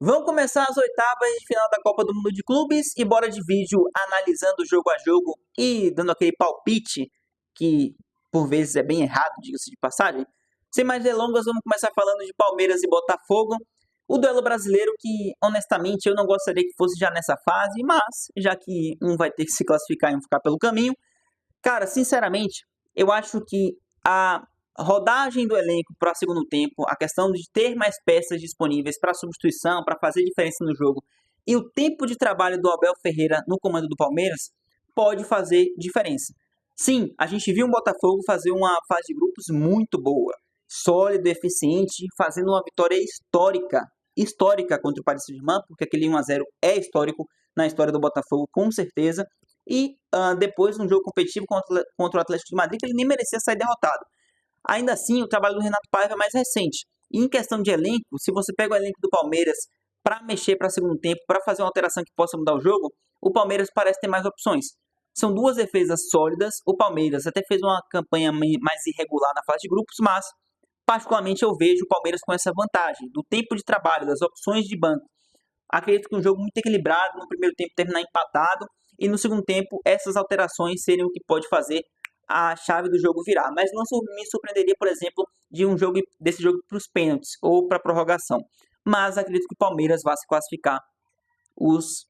Vão começar as oitavas de final da Copa do Mundo de Clubes e bora de vídeo analisando jogo a jogo e dando aquele palpite que por vezes é bem errado, diga-se de passagem. Sem mais delongas, vamos começar falando de Palmeiras e Botafogo. O duelo brasileiro que, honestamente, eu não gostaria que fosse já nessa fase, mas já que um vai ter que se classificar e um ficar pelo caminho, cara, sinceramente, eu acho que a rodagem do elenco para o segundo tempo, a questão de ter mais peças disponíveis para substituição, para fazer diferença no jogo, e o tempo de trabalho do Abel Ferreira no comando do Palmeiras pode fazer diferença. Sim, a gente viu o Botafogo fazer uma fase de grupos muito boa, sólido, eficiente, fazendo uma vitória histórica contra o Paris Saint-Germain, porque aquele 1-0 é histórico na história do Botafogo, com certeza. E depois, num jogo competitivo contra o Atlético de Madrid, que ele nem merecia sair derrotado. Ainda assim, o trabalho do Renato Paiva é mais recente. E em questão de elenco, se você pega o elenco do Palmeiras para mexer para segundo tempo, para fazer uma alteração que possa mudar o jogo, o Palmeiras parece ter mais opções. São duas defesas sólidas. O Palmeiras até fez uma campanha mais irregular na fase de grupos, mas particularmente eu vejo o Palmeiras com essa vantagem do tempo de trabalho, das opções de banco. Acredito que um jogo muito equilibrado, no primeiro tempo terminar empatado e no segundo tempo essas alterações seriam o que pode fazer a chave do jogo virar. Mas não me surpreenderia, por exemplo, de desse jogo para os pênaltis ou para a prorrogação. Mas acredito que o Palmeiras vá se classificar, os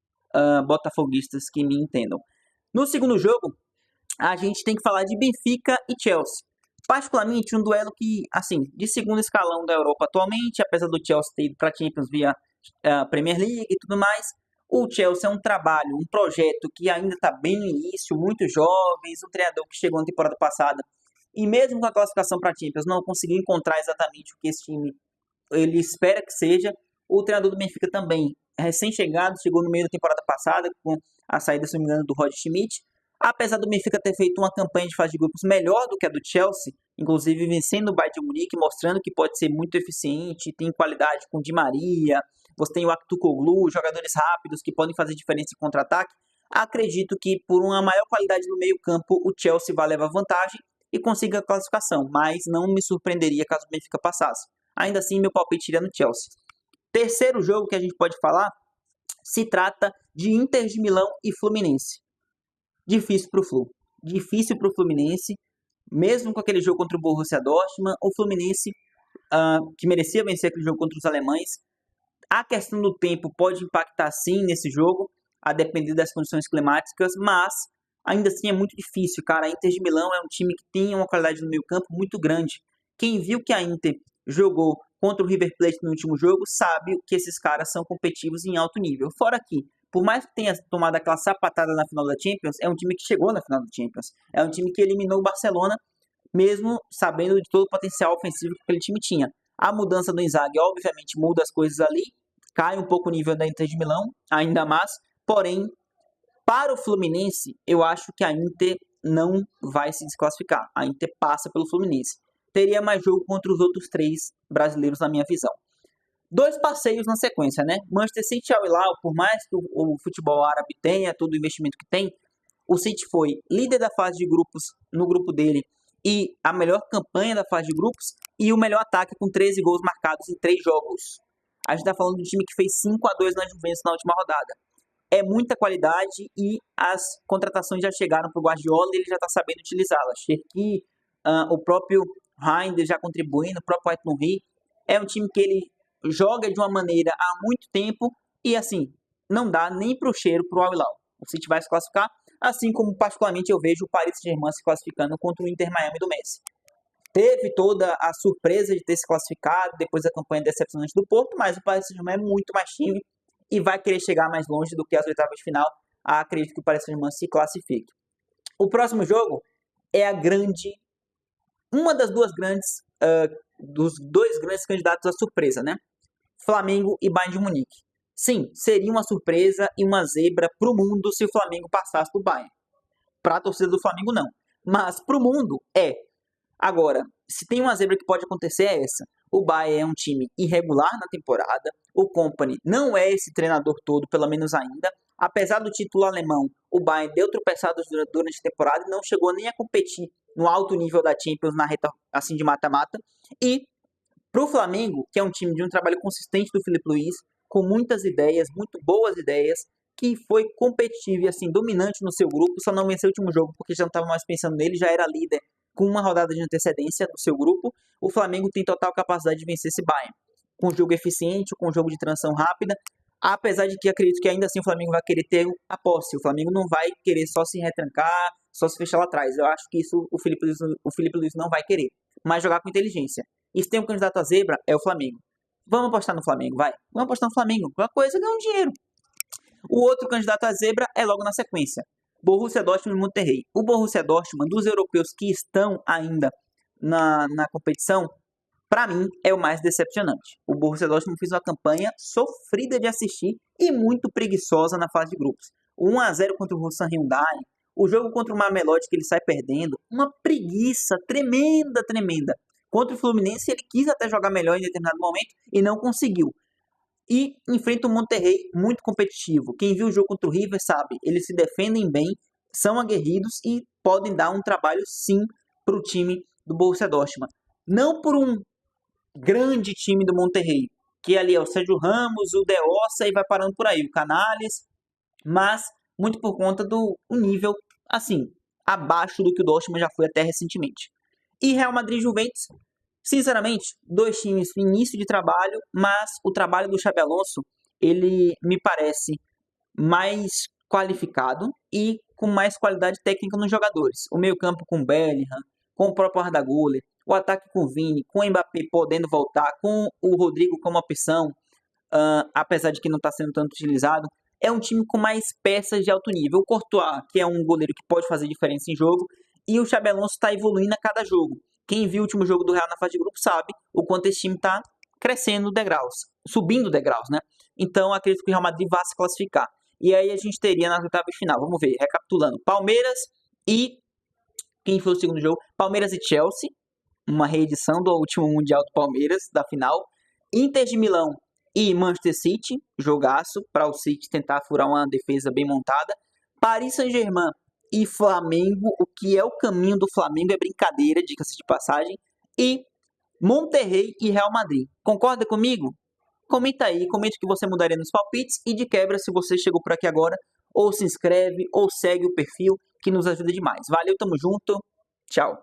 botafoguistas que me entendam. No segundo jogo, a gente tem que falar de Benfica e Chelsea. Particularmente um duelo que, assim, de segundo escalão da Europa atualmente, apesar do Chelsea ter ido para a Champions via Premier League e tudo mais, o Chelsea é um trabalho, um projeto que ainda está bem no início, muito jovens, um treinador que chegou na temporada passada e mesmo com a classificação para a Champions não conseguiu encontrar exatamente o que esse time ele espera que seja. O treinador do Benfica também, recém-chegado, chegou no meio da temporada passada com a saída, se não me engano, do Roger Schmidt. Apesar do Benfica ter feito uma campanha de fase de grupos melhor do que a do Chelsea, inclusive vencendo o Bayern de Munique, mostrando que pode ser muito eficiente, tem qualidade com Di Maria, você tem o Aktürkoğlu, jogadores rápidos que podem fazer diferença em contra-ataque. Acredito que por uma maior qualidade no meio-campo, o Chelsea vai levar vantagem e consiga a classificação, mas não me surpreenderia caso o Benfica passasse. Ainda assim, meu palpite iria no Chelsea. Terceiro jogo que a gente pode falar se trata de Inter de Milão e Fluminense. Difícil para o Flu. Difícil para o Fluminense. Mesmo com aquele jogo contra o Borussia Dortmund, o Fluminense, que merecia vencer aquele jogo contra os alemães, a questão do tempo pode impactar sim nesse jogo, a depender das condições climáticas, mas ainda assim é muito difícil, cara. A Inter de Milão é um time que tem uma qualidade no meio campo muito grande. Quem viu que a Inter jogou contra o River Plate no último jogo sabe que esses caras são competitivos em alto nível. Fora que, por mais que tenha tomado aquela sapatada na final da Champions, é um time que chegou na final da Champions. É um time que eliminou o Barcelona, mesmo sabendo de todo o potencial ofensivo que aquele time tinha. A mudança do Inzaghi, obviamente, muda as coisas ali, cai um pouco o nível da Inter de Milão, ainda mais. Porém, para o Fluminense, eu acho que a Inter não vai se desclassificar. A Inter passa pelo Fluminense. Teria mais jogo contra os outros três brasileiros, na minha visão. Dois passeios na sequência, né? Manchester City e Al Hilal, por mais que o futebol árabe tenha todo o investimento que tem, o City foi líder da fase de grupos no grupo dele e a melhor campanha da fase de grupos e o melhor ataque com 13 gols marcados em 3 jogos. A gente está falando de um time que fez 5-2 na Juventus na última rodada. É muita qualidade e as contratações já chegaram para o Guardiola e ele já está sabendo utilizá-las. Cherki, o próprio Reinders já contribuindo, o próprio Aït-Nouri. É um time que ele joga de uma maneira há muito tempo e assim, não dá nem para o cheiro para o Al Hilal. O City vai se classificar, assim como particularmente eu vejo o Paris Saint-Germain se classificando contra o Inter Miami do Messi. Teve toda a surpresa de ter se classificado depois da campanha decepcionante do Porto, mas o Paris Saint-Germain é muito mais time e vai querer chegar mais longe do que as oitavas de final. Acredito que o Paris Saint-Germain se classifique. O próximo jogo é uma das dos dois grandes candidatos à surpresa, né? Flamengo e Bayern de Munique. Sim, seria uma surpresa e uma zebra para o mundo se o Flamengo passasse do Bayern. Para a torcida do Flamengo, não. Mas para o mundo, é. Agora, se tem uma zebra que pode acontecer é essa. O Bayern é um time irregular na temporada. O Kompany não é esse treinador todo, pelo menos ainda. Apesar do título alemão, o Bayern deu tropeçadas durante a temporada e não chegou nem a competir no alto nível da Champions na reta assim de mata-mata. E para o Flamengo, que é um time de um trabalho consistente do Filipe Luís, com muitas ideias, muito boas ideias, que foi competitivo e assim, dominante no seu grupo, só não venceu o último jogo porque já não estava mais pensando nele, já era líder com uma rodada de antecedência do seu grupo. O Flamengo tem total capacidade de vencer esse Bayern, com um jogo eficiente, com um jogo de transição rápida, apesar de que acredito que ainda assim o Flamengo vai querer ter a posse, o Flamengo não vai querer só se retrancar, só se fechar lá atrás, eu acho que isso o Felipe Luiz não vai querer, mas jogar com inteligência. E se tem um candidato a zebra, é o Flamengo. Vamos apostar no Flamengo, vai. Vamos apostar no Flamengo. Qualquer coisa ganha um dinheiro. O outro candidato a zebra é logo na sequência. Borussia Dortmund e Monterrey. O Borussia Dortmund, dos europeus que estão ainda na competição, para mim, é o mais decepcionante. O Borussia Dortmund fez uma campanha sofrida de assistir e muito preguiçosa na fase de grupos. O 1-0 contra o Ulsan Hyundai, o jogo contra o Mamelodi que ele sai perdendo, uma preguiça tremenda, tremenda. Contra o Fluminense ele quis até jogar melhor em determinado momento e não conseguiu. E enfrenta o Monterrey muito competitivo. Quem viu o jogo contra o River sabe, eles se defendem bem, são aguerridos e podem dar um trabalho sim para o time do Borussia Dortmund. Não por um grande time do Monterrey, que ali é o Sérgio Ramos, o Deossa e vai parando por aí, o Canales, mas muito por conta do nível, assim, abaixo do que o Dortmund já foi até recentemente. E Real Madrid e Juventus, sinceramente, dois times no início de trabalho, mas o trabalho do Xabi Alonso, ele me parece mais qualificado e com mais qualidade técnica nos jogadores. O meio-campo com Bellingham, com o próprio Arda Güler, o ataque com o Vini, com o Mbappé podendo voltar, com o Rodrigo como opção, apesar de que não está sendo tanto utilizado, é um time com mais peças de alto nível. O Courtois, que é um goleiro que pode fazer diferença em jogo, e o Xabi Alonso está evoluindo a cada jogo. Quem viu o último jogo do Real na fase de grupo sabe o quanto esse time está crescendo degraus, subindo degraus, né? Então acredito que o Real Madrid vá se classificar. E aí a gente teria na oitava de final, vamos ver, recapitulando, Palmeiras e quem foi o segundo jogo? Palmeiras e Chelsea, uma reedição do último Mundial do Palmeiras, da final. Inter de Milão e Manchester City, jogaço para o City tentar furar uma defesa bem montada. Paris Saint-Germain e Flamengo, o que é o caminho do Flamengo é brincadeira, diga-se de passagem. E Monterrey e Real Madrid. Concorda comigo? Comenta aí, comente o que você mudaria nos palpites e de quebra, se você chegou por aqui agora, ou se inscreve ou segue o perfil, que nos ajuda demais. Valeu, tamo junto, tchau.